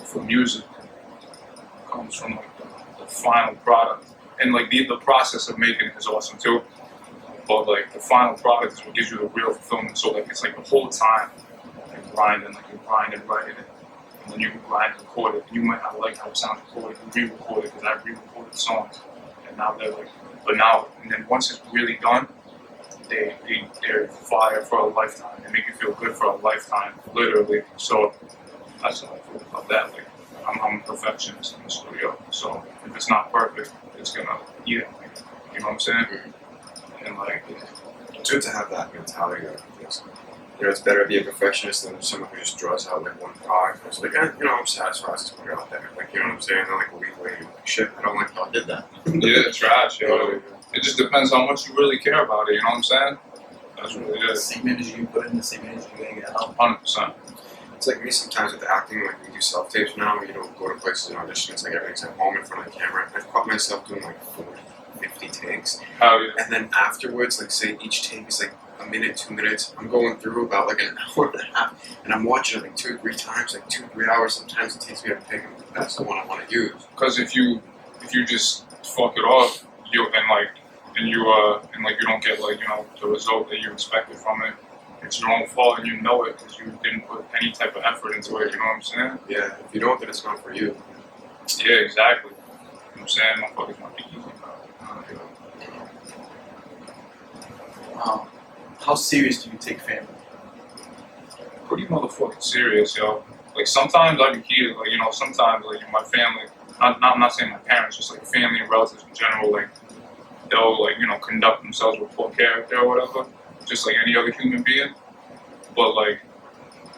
[SPEAKER 3] for music comes from like the final product, and like the process of making it is awesome too. But like the final product is what gives you the real fulfillment. So like it's like the whole time you're grinding, writing it, and then you grind and record it. You might not like how it sounds recorded, you re-record it because I re-recorded songs, and now they're like, but now and then once it's really done, they're fire for a lifetime. They make you feel good for a lifetime, literally. So that's how I feel about that. Like I'm a perfectionist in the studio, so if it's not perfect, it's gonna eat it. You know what I'm saying? And like,
[SPEAKER 1] It's good to have that mentality. Because, you know, it's better to be a perfectionist than someone who just draws out like one product. It's like, you know, I'm satisfied. I just put it out there. Like, you know what I'm saying? They're like a week later, like, shit, I don't like how I did that.
[SPEAKER 3] yeah, trash, yo. It just depends how much you really care about it. You know what I'm saying? That's really
[SPEAKER 2] The
[SPEAKER 3] it.
[SPEAKER 2] same energy you put in, the same energy you're gonna get out.
[SPEAKER 3] 100%.
[SPEAKER 1] It's like me sometimes with acting, like we do self-tapes now, you know, go to places and audition, it's like everything's at home in front of the camera. I've caught myself doing like 40, 50 takes.
[SPEAKER 3] Hell yeah.
[SPEAKER 1] And then afterwards, like say each take is like a minute, 2 minutes, I'm going through about like an hour and a half, and I'm watching it like 2 or 3 times, like 2 or 3 hours. Sometimes it takes me to pick that's the one I want to use.
[SPEAKER 3] Because if you just fuck it off, you and you don't get like, you know, the result that you expected from it, it's your own fault and you know it because you didn't put any type of effort into it. You know what I'm saying?
[SPEAKER 1] Yeah, if you don't, then it's not for you.
[SPEAKER 3] Yeah, exactly. You know what I'm saying? Motherfuckers want to be easy about it.
[SPEAKER 2] How serious do you take family?
[SPEAKER 3] Pretty motherfucking serious, yo. Like sometimes I be heated, like, you know, sometimes like my family, I'm not saying my parents, just like family and relatives in general, like they'll like, you know, conduct themselves with poor character or whatever, just like any other human being. But like,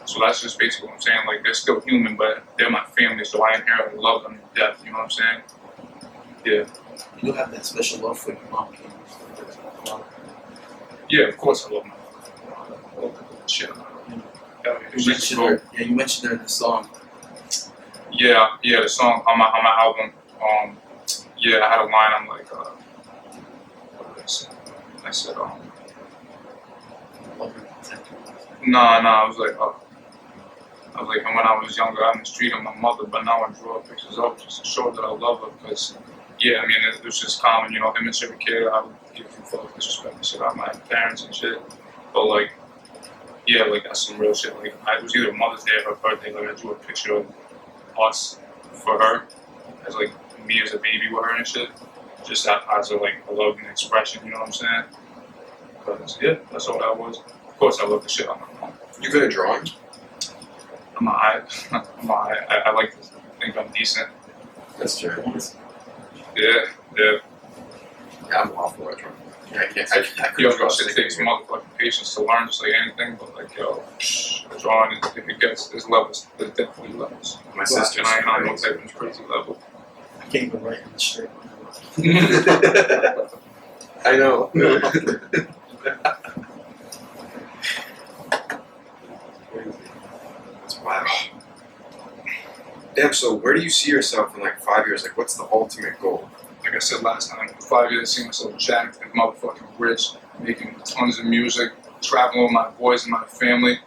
[SPEAKER 3] so that's just basically what I'm saying. Like they're still human, but they're my family, so I inherently love them to death. You know what I'm saying? Yeah.
[SPEAKER 2] You have that special love for your mom.
[SPEAKER 3] Yeah, of course I love my shit.
[SPEAKER 2] You mentioned her in the song.
[SPEAKER 3] Yeah, the song on my album. Yeah, I had a line. I'm like, what did I say? I said, nah. I was like, and when I was younger, I mistreated my mother, but now I draw pictures up just to show that I love her. Because, yeah, I mean, it was just common, you know, immature kid. I would give two fucks, disrespect and shit out my parents and shit. But like, yeah, like that's some real shit. Like, it was either Mother's Day or her birthday. Like, I drew a picture of us for her, as like me as a baby with her and shit. Just as a like a love and expression, you know what I'm saying? Because yeah, that's all that was. Of course, I love the shit on my mom.
[SPEAKER 1] You good at drawing?
[SPEAKER 3] I like to think I'm decent.
[SPEAKER 1] That's true.
[SPEAKER 3] Yeah.
[SPEAKER 1] Yeah, I'm awful at drawing. I can't.
[SPEAKER 3] Yo, bro, shit takes motherfucking patience to learn, just like anything. But like, yo, drawing, if it gets there's levels, there's definitely levels.
[SPEAKER 1] My sister,
[SPEAKER 3] and I ain't on no type of crazy level.
[SPEAKER 2] I can't even write in the straight line.
[SPEAKER 1] I know. That's wild. Damn. So, where do you see yourself in like 5 years? Like, what's the ultimate goal?
[SPEAKER 3] Like I said last time, in 5 years, I see myself jacked and motherfucking rich, making tons of music, traveling with my boys and my family,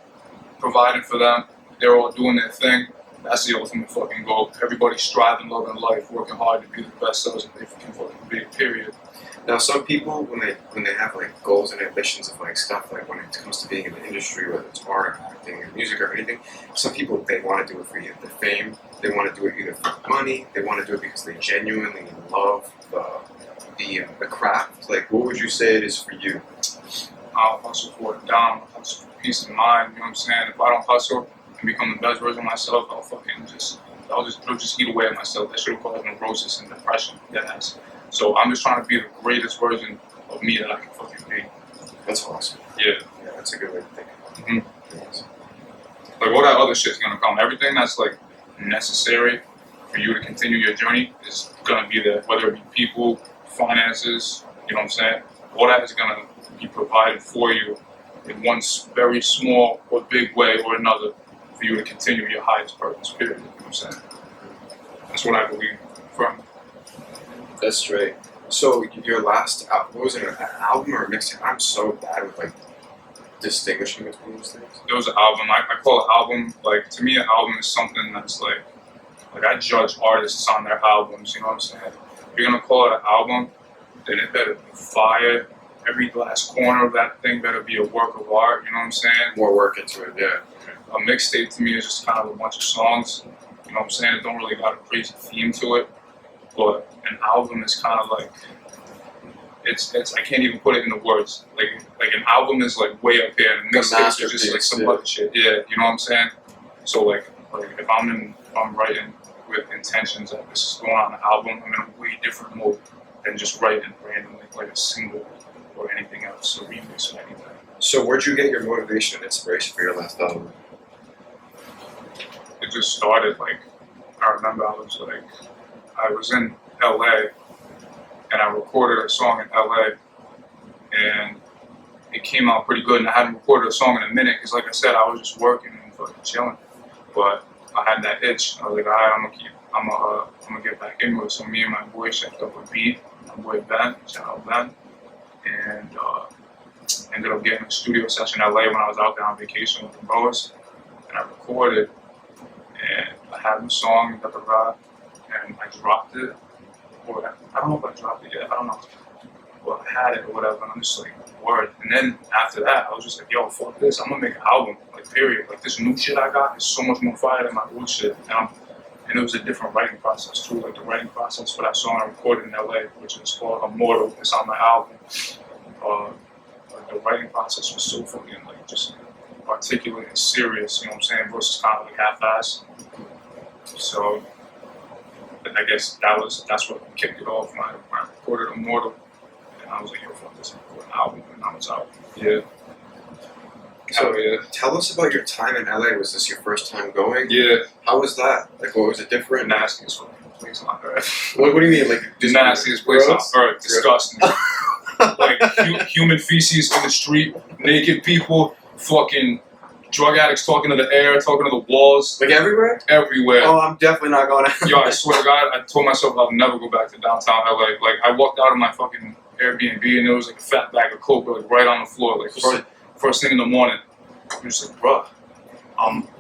[SPEAKER 3] providing for them. They're all doing their thing. That's the ultimate fucking goal. Everybody striving, loving life, working hard to be the best selves that they can fucking be, period.
[SPEAKER 1] Now, some people, when they have like goals and ambitions of like stuff, like when it comes to being in the industry, whether it's art, acting, or music, or anything, some people they want to do it for the fame. They want to do it either for money. They want to do it because they genuinely love the craft. Like, what would you say it is for you?
[SPEAKER 3] I'll hustle for it down. I'll hustle for peace of mind. You know what I'm saying? If I don't hustle and become the best version of myself, I'll just eat away at myself. That should have caused neurosis and depression. Yes. So I'm just trying to be the greatest version of me that I can fucking be.
[SPEAKER 1] That's awesome.
[SPEAKER 3] Yeah.
[SPEAKER 1] Yeah, that's a good way to think.
[SPEAKER 3] Mm-hmm. Yes. Like all that other shit's gonna come. Everything that's like necessary for you to continue your journey is gonna be there. Whether it be people, finances, you know what I'm saying? All that is gonna be provided for you in one very small or big way or another for you to continue your highest purpose, period. You know what I'm saying? That's what I believe from.
[SPEAKER 1] That's straight. So your last album, what was it, an album or a mixtape? I'm so bad with like distinguishing between those things.
[SPEAKER 3] It was an album. I call it album. Like to me, an album is something that's like I judge artists on their albums. You know what I'm saying? If you're gonna call it an album, then it better be fire. Every last corner of that thing better be a work of art. You know what I'm saying?
[SPEAKER 1] More work into it, yeah.
[SPEAKER 3] A mixtape to me is just kind of a bunch of songs. You know what I'm saying? It don't really got a crazy theme to it. But an album is kind of like it's I can't even put it into words. Like an album is like way up here, and mixtapes are just like some other shit. Yeah, you know what I'm saying? So like if I'm writing with intentions that this is going on an album, I'm in a way different mode than just writing randomly like a single or anything else, a remix or anything.
[SPEAKER 1] So where'd you get your motivation and inspiration for your last album?
[SPEAKER 3] It just started like I remember I was in LA and I recorded a song in LA and it came out pretty good, and I hadn't recorded a song in a minute because like I said, I was just working and fucking chilling. But I had that itch. I was like, alright, I'm gonna get back into it. So me and my boy checked up a beat, my boy Ben, shout out Ben, and ended up getting a studio session in LA when I was out there on vacation with the bros, and I recorded, and I had the song, got the rap, and I dropped it, or I don't know if I dropped it yet, I don't know, well I had it or whatever, and I'm just like, word. And then after that, I was just like, yo, fuck this, I'm gonna make an album, like period. Like this new shit I got is so much more fire than my old shit, and it was a different writing process too. Like the writing process for that song I recorded in LA, which is called Immortal, it's on my album. The writing process was so fucking like just articulate and serious, you know what I'm saying, versus kind of like half-ass. So I guess that's what kicked it off when I recorded Immortal. And I was like, yo, fuck this, I'm recording an album, and I was out. Yeah.
[SPEAKER 1] So tell us about your time in LA. Was this your first time going?
[SPEAKER 3] Yeah.
[SPEAKER 1] How was that? Like, what was it different?
[SPEAKER 3] Nasty as fuck. place on earth.
[SPEAKER 1] What do you mean, like
[SPEAKER 3] The nastiest place on
[SPEAKER 1] gross?
[SPEAKER 3] earth. Disgusting. Like human feces in the street, naked people, fucking drug addicts talking to the air, talking to the walls,
[SPEAKER 1] Like everywhere?
[SPEAKER 3] everywhere.
[SPEAKER 1] Oh, I'm definitely not going to.
[SPEAKER 3] Yo, I swear to God, I told myself I'll never go back to downtown LA. Like, I walked out of my fucking Airbnb and there was like a fat bag of coke like right on the floor, like first thing in the morning. I'm just like, bruh,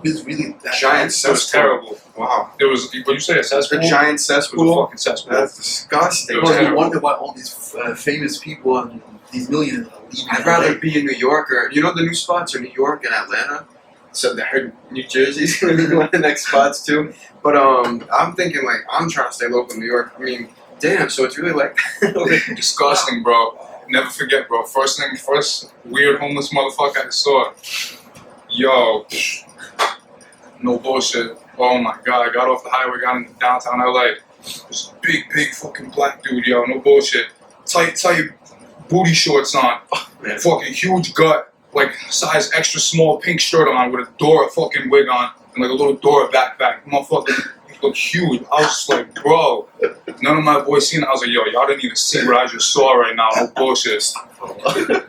[SPEAKER 2] It's really that
[SPEAKER 1] Giant
[SPEAKER 3] it was
[SPEAKER 1] cesspool.
[SPEAKER 3] terrible.
[SPEAKER 1] Wow.
[SPEAKER 3] There was, what you say, a cesspool?
[SPEAKER 1] A giant
[SPEAKER 3] It was a
[SPEAKER 1] cesspool?
[SPEAKER 3] fucking cesspool.
[SPEAKER 1] That's disgusting.
[SPEAKER 3] It was
[SPEAKER 2] Because we
[SPEAKER 3] terrible.
[SPEAKER 2] wonder why all these famous people and these millionaires are leaving.
[SPEAKER 1] I'd rather be in New York or, you know, the new spots are New York and Atlanta. So I heard New Jersey's gonna be one of the next spots too. But I'm thinking like I'm trying to stay local in New York. I mean, damn. So it's really like
[SPEAKER 3] Disgusting, bro. Never forget, bro. First weird homeless motherfucker I saw. Yo, no bullshit. Oh my God, I got off the highway, got into downtown LA. This big fucking black dude, yo, no bullshit. Tight booty shorts on.
[SPEAKER 1] man.
[SPEAKER 3] Fucking huge gut, like size extra small pink shirt on with a Dora fucking wig on and like a little Dora backpack. Motherfucker look huge. I was just like, bro, none of my boys seen it. I was like, yo, y'all didn't even see what I just saw right now. No bullshit.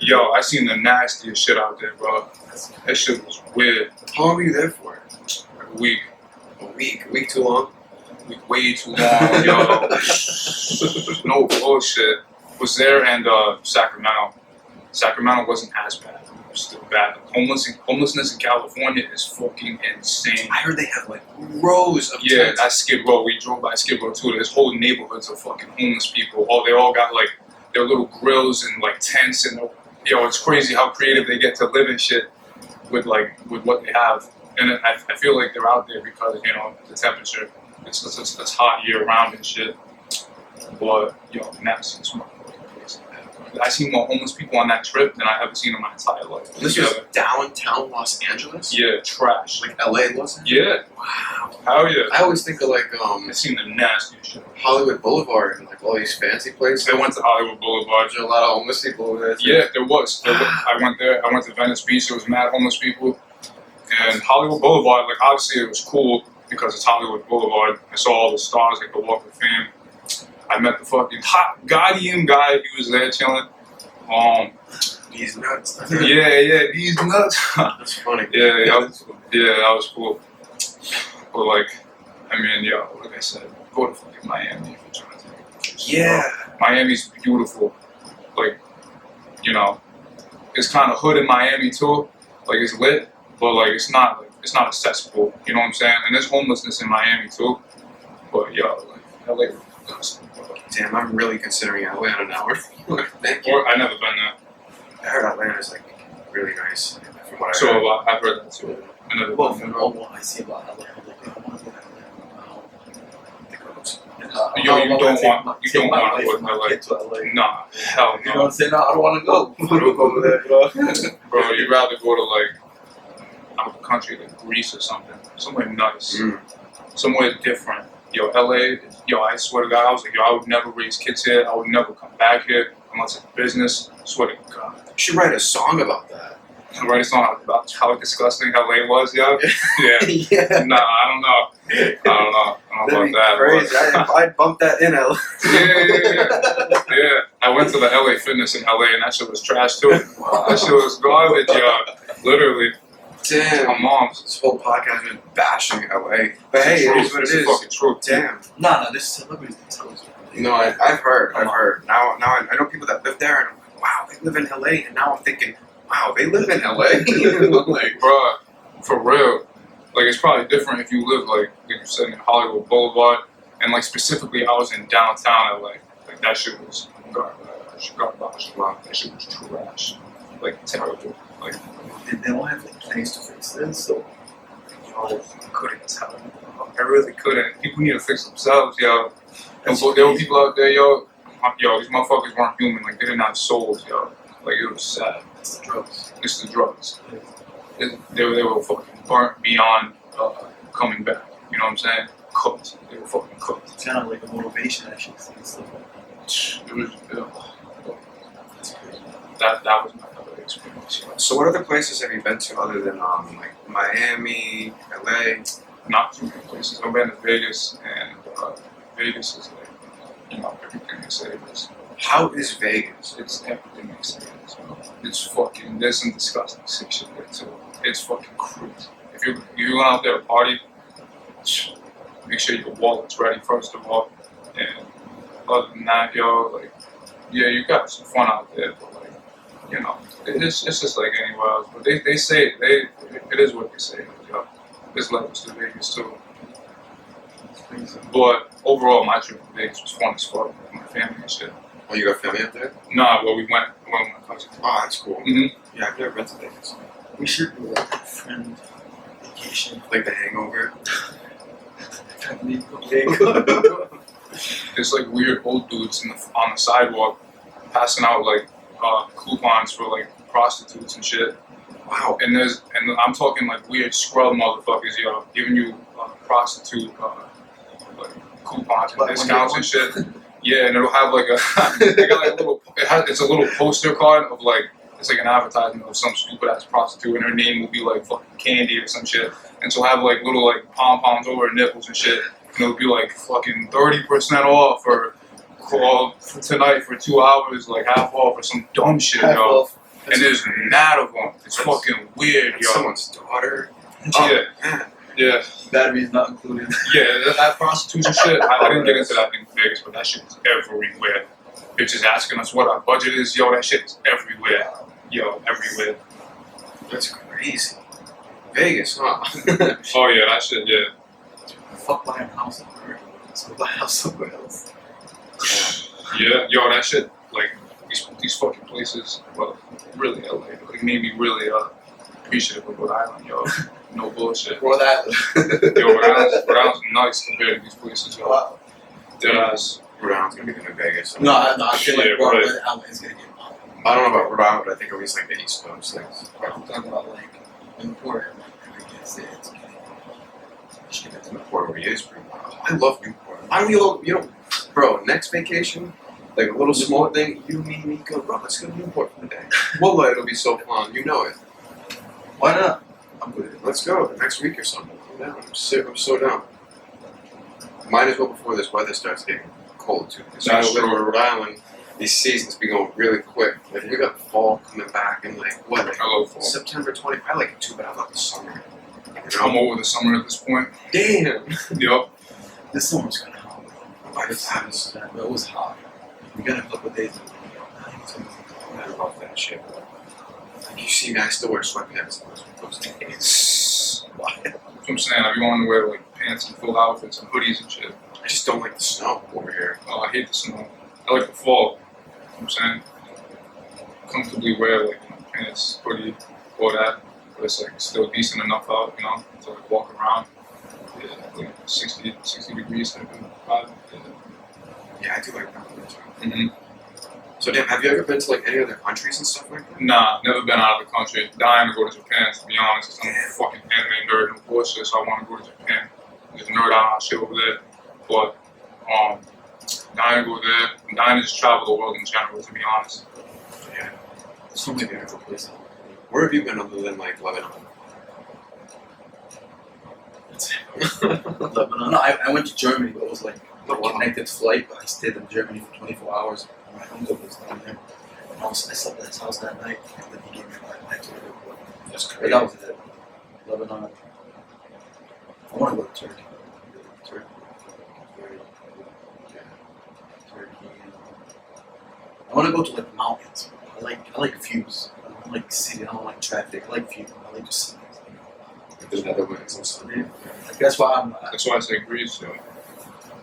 [SPEAKER 3] Yo, I seen the nastiest shit out there, bro. That shit was weird.
[SPEAKER 1] How long were you there for?
[SPEAKER 3] Like a week.
[SPEAKER 1] A week. A week too long.
[SPEAKER 3] Way too long, yo. No bullshit. Was there and Sacramento. Sacramento wasn't as bad. It was still bad. Homelessness in California is fucking insane.
[SPEAKER 1] I heard they have like rows of
[SPEAKER 3] Yeah,
[SPEAKER 1] tents.
[SPEAKER 3] that's Skid Row. We drove by Skid Row too. There's whole neighborhoods of fucking homeless people. Oh, they all got like their little grills and like tents and yo, it's crazy how creative they get to live and shit with what they have. And I feel like they're out there because you know the temperature. It's hot year round and shit. But yo, nasty as motherfucking place. I seen more homeless people on that trip than I ever seen in my entire life.
[SPEAKER 1] This was downtown Los Angeles.
[SPEAKER 3] Yeah, trash.
[SPEAKER 1] Like LA, wasn't it?
[SPEAKER 3] Yeah,
[SPEAKER 1] Wow.
[SPEAKER 3] hell yeah.
[SPEAKER 1] I always think of like
[SPEAKER 3] I seen the nastiest shit.
[SPEAKER 1] Hollywood Boulevard and like all these fancy places.
[SPEAKER 3] I went to Hollywood Boulevard.
[SPEAKER 1] There's a lot of homeless people over there. Too.
[SPEAKER 3] Yeah, there was. I went there. I went to Venice Beach. There was mad homeless people. And Hollywood Boulevard, like obviously it was cool because it's Hollywood Boulevard. I saw all the stars, like the Walk of Fame. I met the fucking hot Guardian guy. He was there chilling.
[SPEAKER 1] He's nuts.
[SPEAKER 3] Yeah, these nuts.
[SPEAKER 1] That's funny.
[SPEAKER 3] Yeah, that was cool. But like, I mean, yo, like I said, go to fucking Miami if you're trying to take pictures.
[SPEAKER 1] Yeah.
[SPEAKER 3] Miami's beautiful. Like, you know, it's kind of hood in Miami too. Like it's lit, but like it's not accessible. You know what I'm saying? And there's homelessness in Miami too. But yo, like LA.
[SPEAKER 1] Damn, I'm really considering LA on an hour. Thank you.
[SPEAKER 3] Or I never been there.
[SPEAKER 1] I heard Atlanta's like really nice. From what I
[SPEAKER 3] So
[SPEAKER 1] heard.
[SPEAKER 3] I've heard that too. I never
[SPEAKER 2] Well,
[SPEAKER 3] been
[SPEAKER 2] from
[SPEAKER 3] there.
[SPEAKER 2] all what I see about LA, I'm like, I want to go to
[SPEAKER 3] Yo, you don't want to
[SPEAKER 2] to
[SPEAKER 3] LA.
[SPEAKER 2] LA.
[SPEAKER 3] Nah, hell
[SPEAKER 2] You know what
[SPEAKER 3] no.
[SPEAKER 2] I'm saying? No, I don't want to go.
[SPEAKER 1] I don't go over there, bro.
[SPEAKER 3] Bro, you'd rather go to like out of the country like Greece or something. Somewhere nice. Somewhere different. Yo, LA, yo, I swear to God, I was like, yo, I would never raise kids here. I would never come back here unless it's business. I swear to God.
[SPEAKER 1] You should write a song about that.
[SPEAKER 3] Write a song about how disgusting LA was, yo. Yeah.
[SPEAKER 1] Yeah.
[SPEAKER 3] Nah, I don't know. I don't know
[SPEAKER 1] That'd be
[SPEAKER 3] about that.
[SPEAKER 1] crazy. I'd bump that in LA.
[SPEAKER 3] Yeah. I went to the LA Fitness in LA and that shit was trash too. That shit was garbage, yo. Literally. My
[SPEAKER 1] Damn.
[SPEAKER 3] mom's.
[SPEAKER 1] This whole podcast is bashing LA. But hey, it is what it
[SPEAKER 3] It's the
[SPEAKER 1] is.
[SPEAKER 3] fucking truth.
[SPEAKER 1] Damn.
[SPEAKER 2] Nah, this celebrities that tell us.
[SPEAKER 1] No, I've heard. Now I know people that live there, and I'm like, wow, they live in LA. And now I'm thinking, wow, they live in LA. Like,
[SPEAKER 3] Bruh, for real. Like, it's probably different if you live, like you said, in Hollywood Boulevard. And, like, specifically, I was in downtown LA. Like, that shit was garbage. Wow, that shit was trash. Like, terrible. Like,
[SPEAKER 2] They don't have like place to fix this, so
[SPEAKER 3] yo, I couldn't tell. I really couldn't. People need to fix themselves, yo. And so there were people out there, yo, these motherfuckers weren't human. Like, they didn't have souls, yo. Like, it was sad.
[SPEAKER 2] it's the drugs.
[SPEAKER 3] It's the drugs. They were fucking burnt beyond coming back. You know what I'm saying? Cooked. They were fucking cooked.
[SPEAKER 2] It's kind of like a motivation actually and stuff like that.
[SPEAKER 3] It was,
[SPEAKER 2] That's crazy.
[SPEAKER 3] that was my other experience. You know?
[SPEAKER 1] so what other places have you been to other than like Miami, LA?
[SPEAKER 3] Not too many places. I've been to Vegas and Vegas is like, everything they say is.
[SPEAKER 1] How is Vegas?
[SPEAKER 3] It's everything they say is. It's fucking. There's some disgusting sick shit there too. It's fucking crazy. If you going out there to party, make sure your wallet's ready first of all. And other than that, yo, like, yeah, you got some fun out there, but like, it's just like anywhere else. But they say it is what they say. Yo, there's levels to Vegas too. But overall, my trip to Vegas was fun as fuck with my family and shit.
[SPEAKER 1] Oh, you got family up there?
[SPEAKER 3] Nah, well, we went with my cousin.
[SPEAKER 1] Oh, that's cool.
[SPEAKER 3] Mm-hmm.
[SPEAKER 1] Yeah, I've never been to Vegas.
[SPEAKER 2] We should do like a friend vacation.
[SPEAKER 1] Like The Hangover.
[SPEAKER 3] There's like weird old dudes on the sidewalk passing out like coupons for like prostitutes and shit.
[SPEAKER 1] Wow.
[SPEAKER 3] And I'm talking like weird scrub motherfuckers, yo, giving you prostitute like coupons and discounts and shit. Yeah, and it'll have like they got like a little. It's a little poster card of like it's like an advertisement of some stupid ass prostitute, and her name will be like fucking Candy or some shit. And so have like little like pom poms over her nipples and shit. And it'll be like fucking 30% off or call tonight for 2 hours, like half off or some dumb shit,
[SPEAKER 2] Half
[SPEAKER 3] yo.
[SPEAKER 2] off.
[SPEAKER 3] And there's mad of them. It's fucking weird, yo.
[SPEAKER 1] Someone's daughter.
[SPEAKER 3] Yeah,
[SPEAKER 1] Man.
[SPEAKER 3] yeah,
[SPEAKER 2] Batteries not included.
[SPEAKER 3] yeah. That prostitution shit. I didn't get into that in Vegas, but that shit is everywhere. Bitches asking us what our budget is, yo. That shit is everywhere, yo, everywhere.
[SPEAKER 1] That's crazy. Vegas, huh?
[SPEAKER 3] Oh yeah, that shit, yeah.
[SPEAKER 2] Fuck buying a house somewhere. So buy a house somewhere else.
[SPEAKER 3] Yeah, yo, that shit, like, these fucking places, well, really LA, like, made me really appreciative of Rhode Island, yo. No bullshit.
[SPEAKER 2] Rhode Island.
[SPEAKER 3] Yo, Rhode Island's nice compared to these places, yo.
[SPEAKER 2] Wow.
[SPEAKER 3] Dead ass.
[SPEAKER 1] Rhode Island's gonna be the new Vegas.
[SPEAKER 2] No, I feel like
[SPEAKER 3] Yeah,
[SPEAKER 2] Rhode
[SPEAKER 3] right.
[SPEAKER 2] Island is gonna get popped.
[SPEAKER 1] I don't know about Rhode Island, but I think at least like the East Coast things.
[SPEAKER 2] I'm talking about like Newport. I guess it's getting popped.
[SPEAKER 1] Newport really is pretty wild. I love Newport. I don't bro, next vacation, like a little small thing, you, me, go, bro, let's go to Newport for the day. Wallah, it'll be so fun, you know it.
[SPEAKER 2] Why not?
[SPEAKER 1] I'm with it. Let's go, the next week or something. I'm down, I'm so down. Might as well before this weather starts getting cold too. Because
[SPEAKER 3] That's
[SPEAKER 1] I live in
[SPEAKER 3] true.
[SPEAKER 1] Rhode Island, these seasons be going really quick. Like we got fall coming back in like, what, like
[SPEAKER 3] I love fall.
[SPEAKER 1] September 20th. I like it too, but I love the summer.
[SPEAKER 3] I'm over the summer at this point.
[SPEAKER 1] Damn!
[SPEAKER 3] Yup.
[SPEAKER 2] This summer's kind of hot. It was hot. We got a couple of days.
[SPEAKER 1] I love that shit. Like you see me, I still wear sweatpants those days.
[SPEAKER 3] That's what I'm saying. I be wanting to wear like pants and full outfits and hoodies and shit.
[SPEAKER 1] I just don't like the snow over here.
[SPEAKER 3] Oh, I hate the snow. I like the fall. You know what I'm saying? Comfortably wear like pants, hoodie, all that. But it's like still decent enough out, to like walk around. Yeah, like 60 degrees type of vibe.
[SPEAKER 1] Yeah, I do like that one too.
[SPEAKER 3] Mm-hmm.
[SPEAKER 1] So, damn, have you ever been to like any other countries and stuff like that?
[SPEAKER 3] Nah, never been out of the country. Dying to go to Japan, to be honest. 'Cause I'm a fucking anime nerd and bullshit, so I want to go to Japan. Just nerd out on shit over there. But, dying to go there. I'm dying to just travel the world in general, to be honest.
[SPEAKER 1] Yeah.
[SPEAKER 2] So many beautiful places.
[SPEAKER 1] Where have you been other than like Lebanon?
[SPEAKER 2] Lebanon. No, I went to Germany, but it was like a
[SPEAKER 1] wow.
[SPEAKER 2] connected flight. But I stayed in Germany for 24 hours. My uncle was down there. And I slept at his house that night, and then he gave me my night to the airport.
[SPEAKER 1] That's
[SPEAKER 2] But
[SPEAKER 1] crazy.
[SPEAKER 2] that was it. Lebanon. I want to go to Turkey. Turkey. I want to go to like the mountains. I like views. I don't like city. I don't like traffic. I like view. I like just sitting.
[SPEAKER 1] The Netherlands and stuff.
[SPEAKER 2] Like that's why I'm.
[SPEAKER 3] That's why I say Greece, yo.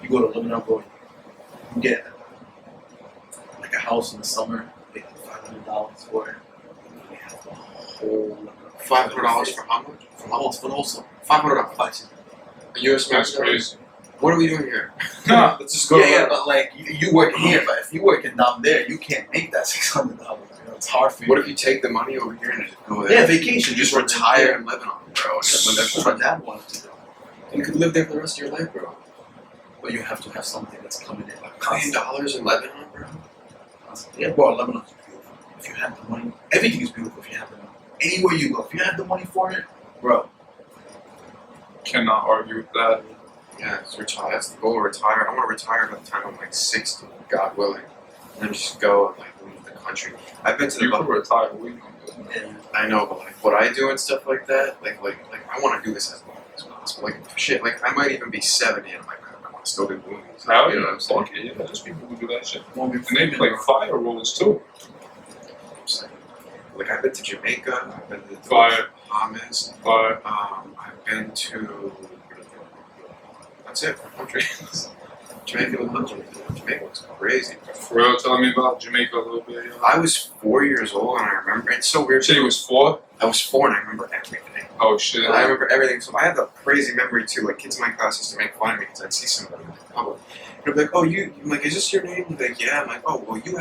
[SPEAKER 2] You go to Lebanon, bro. You get like a house in the summer. You pay $500 for it. You have the whole.
[SPEAKER 1] $500 for how much?
[SPEAKER 2] For the whole summer.
[SPEAKER 1] $500. A US
[SPEAKER 3] That's crazy.
[SPEAKER 1] What are we doing here?
[SPEAKER 3] Nah.
[SPEAKER 1] Let's just go.
[SPEAKER 2] Yeah, but like you working here, but if you working down there, you can't make that $600. It's hard for you.
[SPEAKER 1] What if you take the money over here and just go there?
[SPEAKER 2] Yeah, vacation.
[SPEAKER 1] You just retire in Lebanon, bro.
[SPEAKER 2] That's what my dad wanted to do.
[SPEAKER 1] You could live there for the rest of your life, bro.
[SPEAKER 2] But you have to have something that's coming in. Like
[SPEAKER 1] $1 million in Lebanon, bro.
[SPEAKER 2] Yeah, bro, Lebanon's beautiful. If you have the money, everything is beautiful if you have the money. Anywhere you go, if you have the money for it, bro.
[SPEAKER 3] Cannot argue with that.
[SPEAKER 1] Yeah, it's retire. That's the goal. Retire. I want to retire by the time I'm like 60, God willing, and then just go and like leave the country. I've been to the.
[SPEAKER 3] You could retire. We can do it.
[SPEAKER 2] And
[SPEAKER 1] I know, but like what I do and stuff like that, like I want to do this as long as possible. Like shit, like I might even be 70 and like I want to still do movies.
[SPEAKER 3] Hell
[SPEAKER 1] You know
[SPEAKER 3] yeah,
[SPEAKER 1] what I'm saying?
[SPEAKER 3] fuck it, yeah. There's people who do that shit.
[SPEAKER 2] won't be
[SPEAKER 3] And they play fire roles too.
[SPEAKER 1] Like I've been to Jamaica, I've been to the
[SPEAKER 3] Fire.
[SPEAKER 1] Bahamas,
[SPEAKER 3] Fire.
[SPEAKER 1] I've been to. That's it. Country. Jamaica was country. Jamaica was crazy.
[SPEAKER 3] For real, tell me about Jamaica a little bit. Yo.
[SPEAKER 1] I was 4 years old and I remember. It's so weird.
[SPEAKER 3] You said you was 4?
[SPEAKER 1] I was 4 and I remember everything.
[SPEAKER 3] Oh shit.
[SPEAKER 1] And I remember everything. So I have a crazy memory too. Like kids in my class used to make fun of me because I'd see somebody in public. And they'd be like, "Oh, I'm like, is this your name?" They'd be like, "Yeah." I'm like, "Oh, well, you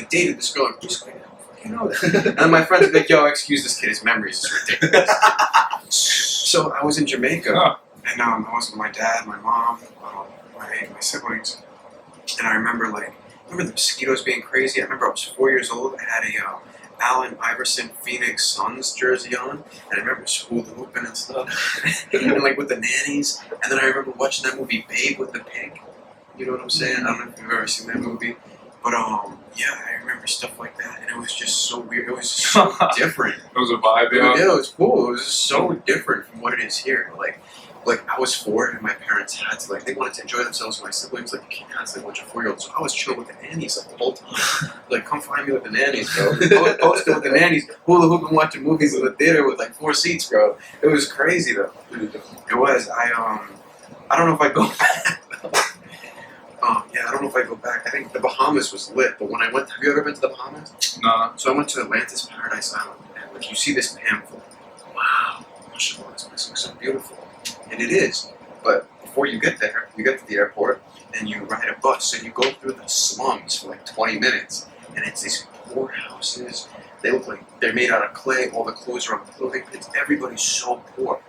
[SPEAKER 1] dated this girl." I'm just like, you know that. And then my friends would be like, "Yo, excuse this kid. His memory is just ridiculous." So I was in Jamaica,
[SPEAKER 3] Huh.
[SPEAKER 1] and I was with my dad, my mom, my siblings, and I remember the mosquitoes being crazy. I remember I was 4 years old. I had a Allen Iverson Phoenix Suns jersey on, and I remember hula hooping and stuff, and like with the nannies. And then I remember watching that movie Babe with the pig. You know what I'm saying? I don't know if you've ever seen that movie, but yeah, I remember stuff like that, and it was just so weird. It was just so different.
[SPEAKER 3] It was a vibe, yo.
[SPEAKER 1] Yeah, it was cool. It was just so different from what it is here. Like I was 4 and my parents had to they wanted to enjoy themselves with my siblings, like you can't constantly watch a 4-year-old. So I was chilling with the nannies like the whole time. Like, come find me with the nannies, bro. I was posted with the nannies, hula hooping, watching movies in the theater with like 4 seats, bro. It was crazy though. It was. I don't know if I go back. Yeah, I don't know if I go back. I think the Bahamas was lit, but when I went, have you ever been to the Bahamas?
[SPEAKER 3] Nah.
[SPEAKER 1] So I went to Atlantis Paradise Island, and like you see this pamphlet. Wow, mashallah, this place looks so beautiful. And it is. But before you get there, you get to the airport, and you ride a bus, and you go through the slums for like 20 minutes. And it's these poor houses. They look like they're made out of clay. All the clothes are on clothing pins. Everybody's so poor.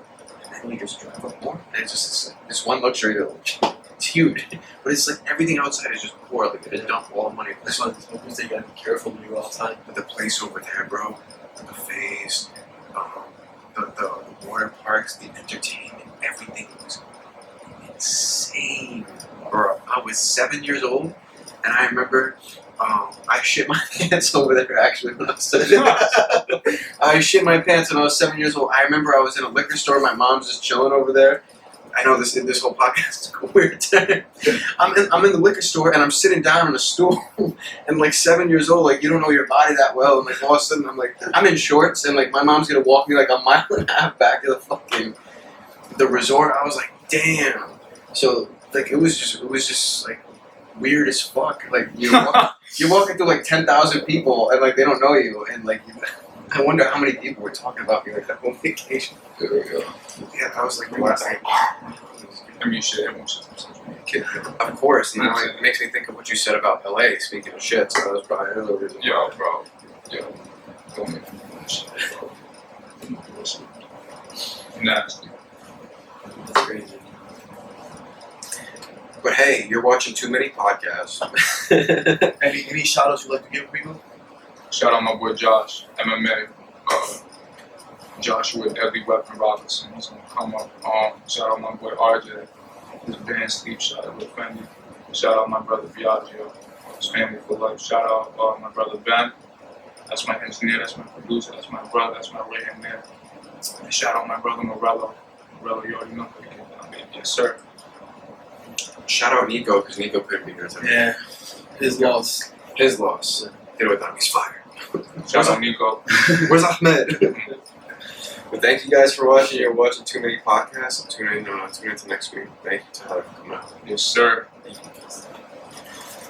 [SPEAKER 1] And then you just drive up more. And it's just this one luxury village. It's huge. But it's like everything outside is just poor. Like they just dump all the money.
[SPEAKER 2] that's why you gotta be careful when you go outside.
[SPEAKER 1] But the place over there, bro, the cafes, the water parks, the entertainment, everything was insane. Bro, I was 7 years old, and I remember I shit my pants over there actually when I was 7. I shit my pants when I was 7 years old. I remember I was in a liquor store, my mom's just chilling over there. I know this whole podcast is a weird turn. I'm in the liquor store and I'm sitting down on a stool and like 7 years old, like you don't know your body that well, and like all of a sudden I'm in shorts and like my mom's gonna walk me like a mile and a half back to the resort. I was like, damn. So like it was just like weird as fuck. Like you're walking through like 10,000 people and like they don't know you, and like I wonder how many people were talking about me like that whole vacation.
[SPEAKER 3] There we go.
[SPEAKER 1] Yeah, I was like the last time.
[SPEAKER 3] I mean, shit, everyone should do something.
[SPEAKER 1] Of course, and that makes me think of what you said about LA. Speaking of shit, so that was probably another reason.
[SPEAKER 3] Yo, bro. Yo. Don't make me do that shit, bro. Nasty.
[SPEAKER 1] That's crazy. But hey, you're watching too many podcasts.
[SPEAKER 2] Any shout outs you'd like to give people?
[SPEAKER 3] Shout out my boy Josh, MMA. Joshua Deadly Weapon Robinson. He's gonna come up. Shout out my boy RJ. His band Sleep. Shout out with Fendi. Shout out my brother Biagio. His family for life. Shout out my brother Ben. That's my engineer. That's my producer. That's my brother. That's my right hand man. And shout out my brother Morello. Morello, you already know. Yes, sir.
[SPEAKER 1] Shout out Nico, because Nico couldn't be here today.
[SPEAKER 2] Yeah. His loss.
[SPEAKER 1] His loss. Get it without him. He's fired.
[SPEAKER 3] Shout out Nico.
[SPEAKER 1] Where's Ahmed? But thank you guys for watching. You're watching too many podcasts. Tune in to next week. Thank you, Tyler, for coming out.
[SPEAKER 3] Yes, sir.
[SPEAKER 1] Thank you.